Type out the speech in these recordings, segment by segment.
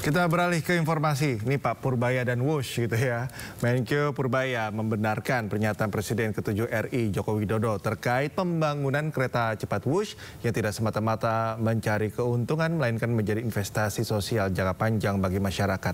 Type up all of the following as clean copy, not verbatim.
Kita beralih ke informasi. Ini Pak Purbaya dan Wush gitu ya. Menkeu Purbaya membenarkan pernyataan Presiden ke-7 RI Joko Widodo terkait pembangunan kereta cepat Wush yang tidak semata-mata mencari keuntungan melainkan menjadi investasi sosial jangka panjang bagi masyarakat.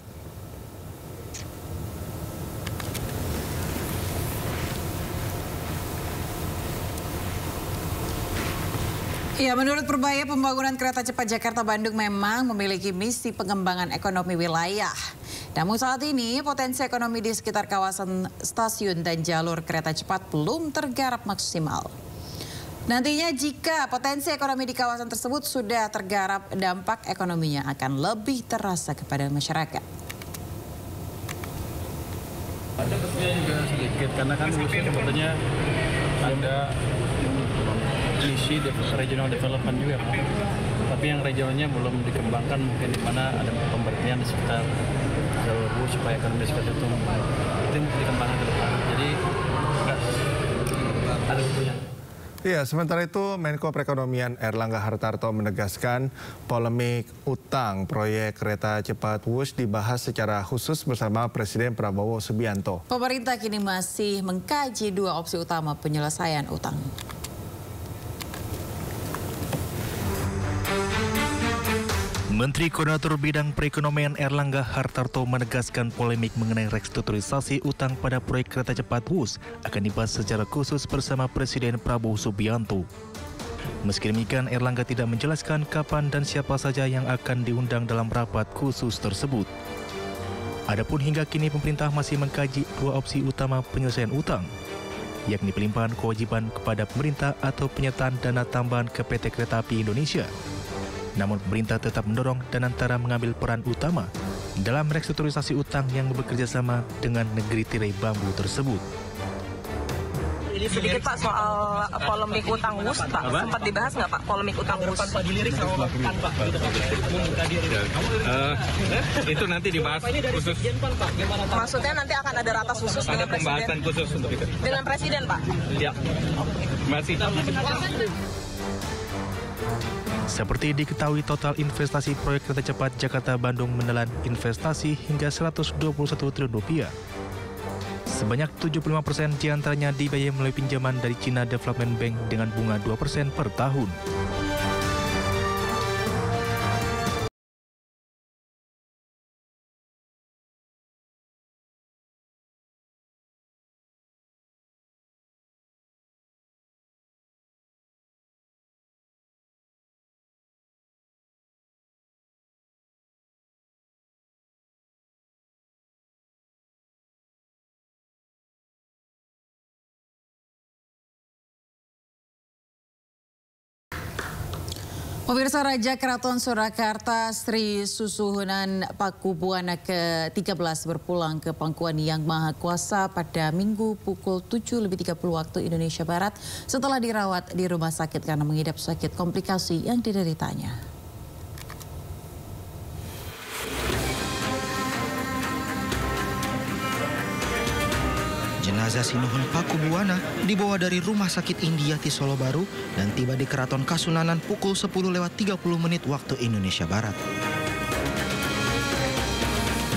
Ya, menurut Purbaya, pembangunan kereta cepat Jakarta-Bandung memang memiliki misi pengembangan ekonomi wilayah. Namun saat ini potensi ekonomi di sekitar kawasan stasiun dan jalur kereta cepat belum tergarap maksimal. Nantinya jika potensi ekonomi di kawasan tersebut sudah tergarap, dampak ekonominya akan lebih terasa kepada masyarakat. Ada kesulitan juga sedikit karena kan sebetulnya ada misi regional development juga kan. Tapi yang regionalnya belum dikembangkan, mungkin di mana ada pemberhentian di sekitar jalur bus supaya ekonomi seperti itu dikembangkan ke depan. Jadi enggak ada butuhnya. Iya, sementara itu Menko Perekonomian Erlangga Hartarto menegaskan polemik utang proyek kereta cepat Wush dibahas secara khusus bersama Presiden Prabowo Subianto. Pemerintah kini masih mengkaji dua opsi utama penyelesaian utang. Menteri Koordinator Bidang Perekonomian Erlangga Hartarto menegaskan polemik mengenai restrukturisasi utang pada proyek kereta cepat Wush akan dibahas secara khusus bersama Presiden Prabowo Subianto. Meski demikian, Erlangga tidak menjelaskan kapan dan siapa saja yang akan diundang dalam rapat khusus tersebut. Adapun hingga kini pemerintah masih mengkaji dua opsi utama penyelesaian utang, yakni pelimpahan kewajiban kepada pemerintah atau penyertaan dana tambahan ke PT Kereta Api Indonesia. Namun pemerintah tetap mendorong Danantara mengambil peran utama dalam restrukturisasi utang yang bekerja sama dengan negeri tirai bambu tersebut. Jadi sedikit Pak soal polemik utang Wush, Pak. Sempat dibahas nggak Pak polemik utang Wush? Itu nanti dibahas khusus. Maksudnya nanti akan ada ratas khusus Ada dengan pembahasan Presiden? khusus untuk itu. Dengan Presiden Pak? Ya. Masih. Seperti diketahui, total investasi proyek kereta cepat Jakarta-Bandung menelan investasi hingga Rp121 triliun. Sebanyak 75% diantaranya dibiayai melalui pinjaman dari China Development Bank dengan bunga 2% per tahun. Pemirsa, Raja Keraton Surakarta Sri Susuhunan Pakubuwana ke-13 berpulang ke pangkuan Yang Maha Kuasa pada Minggu pukul 7.30 waktu Indonesia Barat setelah dirawat di rumah sakit karena mengidap sakit komplikasi yang dideritanya. Jenazah Sinuhun Pakubuwana dibawa dari Rumah Sakit Indiati Solo Baru dan tiba di Keraton Kasunanan pukul 10.30 waktu Indonesia Barat.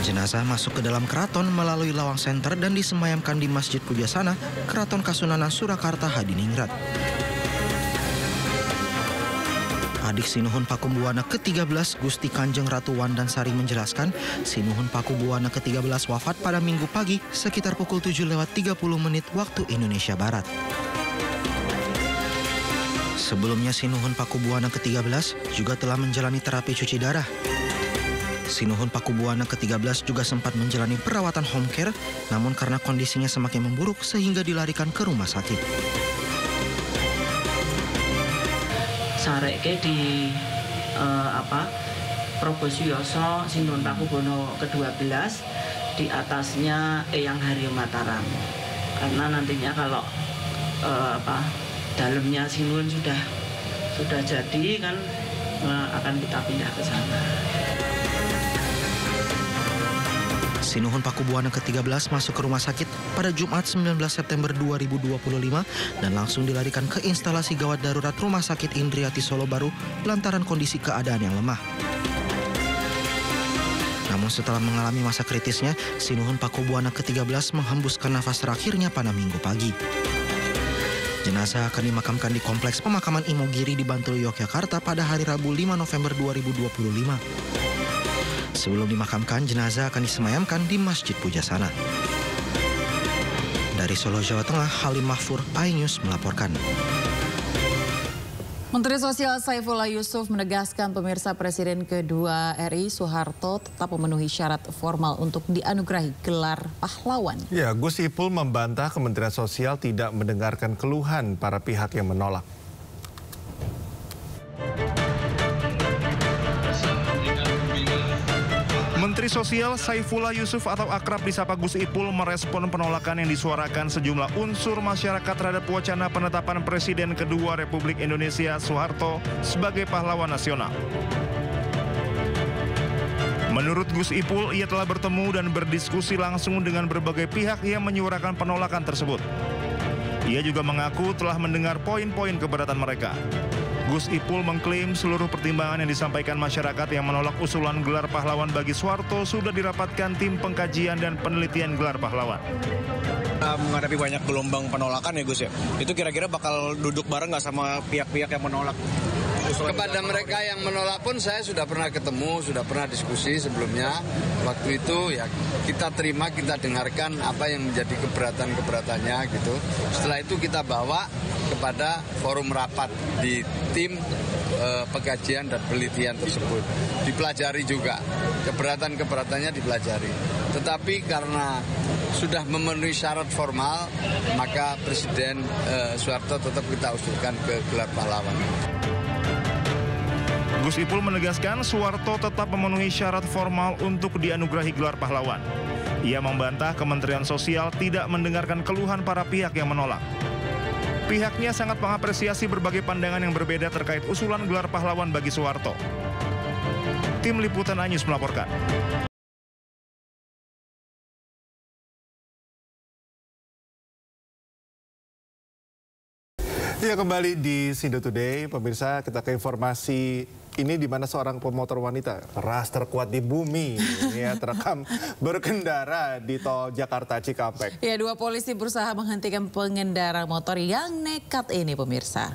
Jenazah masuk ke dalam keraton melalui lawang senter dan disemayamkan di Masjid Pujasana, Keraton Kasunanan Surakarta Hadiningrat. Adik Sinuhun Pakubuwana ke-13 Gusti Kanjeng Ratu Wandansari menjelaskan, Sinuhun Pakubuwana ke-13 wafat pada Minggu pagi sekitar pukul 7.30 waktu Indonesia Barat. Sebelumnya Sinuhun Pakubuwana ke-13 juga telah menjalani terapi cuci darah. Sinuhun Pakubuwana ke-13 juga sempat menjalani perawatan home care, namun karena kondisinya semakin memburuk sehingga dilarikan ke rumah sakit. Sareke di Proboswiyoso Sinuhun Pakubuwana ke-12, di atasnya Eyang Haryo Mataram. Karena nantinya kalau dalamnya Sinuhun sudah jadi kan akan kita pindah ke sana. Sinuhun Pakubuwana ke-13 masuk ke rumah sakit pada Jumat 19 September 2025 dan langsung dilarikan ke instalasi gawat darurat Rumah Sakit Indriati Solo Baru lantaran kondisi keadaan yang lemah. Namun setelah mengalami masa kritisnya, Sinuhun Pakubuwana ke-13 menghembuskan nafas terakhirnya pada Minggu pagi. Jenazah akan dimakamkan di Kompleks Pemakaman Imogiri di Bantul, Yogyakarta pada hari Rabu 5 November 2025. Sebelum dimakamkan, jenazah akan disemayamkan di Masjid Pujasana. Dari Solo, Jawa Tengah, Halim Mahfur, iNews melaporkan. Menteri Sosial Saifullah Yusuf menegaskan pemirsa Presiden kedua RI Soeharto tetap memenuhi syarat formal untuk dianugerahi gelar pahlawan. Ya, Gus Ipul membantah Kementerian Sosial tidak mendengarkan keluhan para pihak yang menolak. Menteri Sosial Saifullah Yusuf atau akrab disapa Gus Ipul merespon penolakan yang disuarakan sejumlah unsur masyarakat terhadap wacana penetapan Presiden kedua Republik Indonesia Soeharto sebagai pahlawan nasional. Menurut Gus Ipul, ia telah bertemu dan berdiskusi langsung dengan berbagai pihak yang menyuarakan penolakan tersebut. Ia juga mengaku telah mendengar poin-poin keberatan mereka. Gus Ipul mengklaim seluruh pertimbangan yang disampaikan masyarakat yang menolak usulan gelar pahlawan bagi Soeharto sudah dirapatkan tim pengkajian dan penelitian gelar pahlawan. Menghadapi banyak gelombang penolakan ya Gus ya, itu kira-kira bakal duduk bareng nggak sama pihak-pihak yang menolak? Kepada mereka yang menolak pun saya sudah pernah ketemu, sudah pernah diskusi sebelumnya. Waktu itu ya kita terima, kita dengarkan apa yang menjadi keberatan-keberatannya gitu. Setelah itu kita bawa kepada forum rapat di tim pengkajian dan penelitian tersebut. Dipelajari juga, keberatan-keberatannya dipelajari. Tetapi karena sudah memenuhi syarat formal, maka Presiden Soeharto tetap kita usulkan ke gelar pahlawan. Gus Ipul menegaskan Soeharto tetap memenuhi syarat formal untuk dianugerahi gelar pahlawan. Ia membantah Kementerian Sosial tidak mendengarkan keluhan para pihak yang menolak. Pihaknya sangat mengapresiasi berbagai pandangan yang berbeda terkait usulan gelar pahlawan bagi Soeharto. Tim Liputan iNews melaporkan. Ya, kembali di Sindo Today, pemirsa, kita ke informasi ini di mana seorang pemotor wanita ras terkuat di bumi ya terekam berkendara di tol Jakarta Cikampek. Ya, dua polisi berusaha menghentikan pengendara motor yang nekat ini, pemirsa.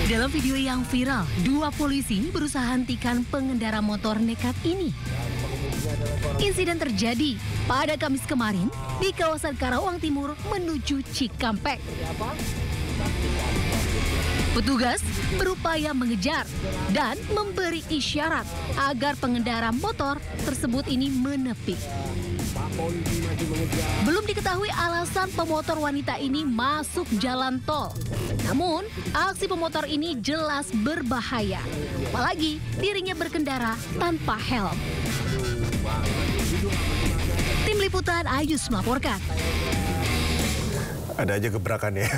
Dalam video yang viral, dua polisi berusaha hentikan pengendara motor nekat ini. Insiden terjadi pada Kamis kemarin di kawasan Karawang Timur menuju Cikampek. Petugas berupaya mengejar dan memberi isyarat agar pengendara motor tersebut ini menepi. Belum diketahui alasan pemotor wanita ini masuk jalan tol. Namun, aksi pemotor ini jelas berbahaya. Apalagi dirinya berkendara tanpa helm. Tim Liputan iNews melaporkan. Ada aja gebrakan ya.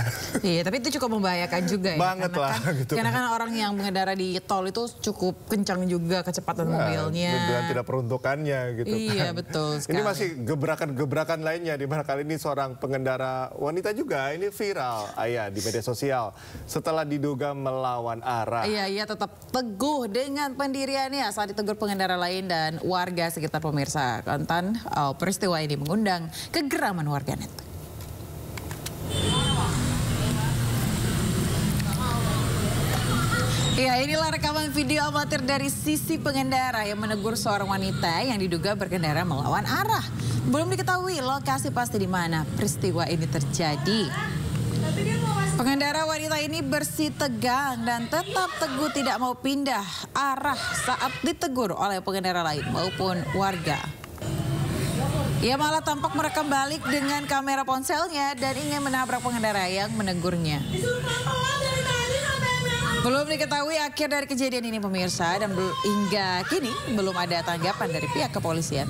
Iya, tapi itu cukup membahayakan juga ya. Banget lah. Gitu. Karena kan orang yang mengendara di tol itu cukup kencang juga kecepatan mobilnya. Dan tidak peruntukannya gitu kan. Iya, betul sekali. Ini masih gebrakan-gebrakan lainnya, di mana kali ini seorang pengendara wanita juga ini viral di media sosial setelah diduga melawan arah. Iya, ia tetap teguh dengan pendiriannya saat ditegur pengendara lain dan warga sekitar, pemirsa. Konten peristiwa ini mengundang kegeraman warganet. Ya, inilah rekaman video amatir dari sisi pengendara yang menegur seorang wanita yang diduga berkendara melawan arah. Belum diketahui lokasi pasti di mana peristiwa ini terjadi. Pengendara wanita ini bersitegang dan tetap teguh tidak mau pindah arah saat ditegur oleh pengendara lain maupun warga. Ia malah tampak merekam balik dengan kamera ponselnya dan ingin menabrak pengendara yang menegurnya. Belum diketahui akhir dari kejadian ini, pemirsa, dan hingga kini belum ada tanggapan dari pihak kepolisian.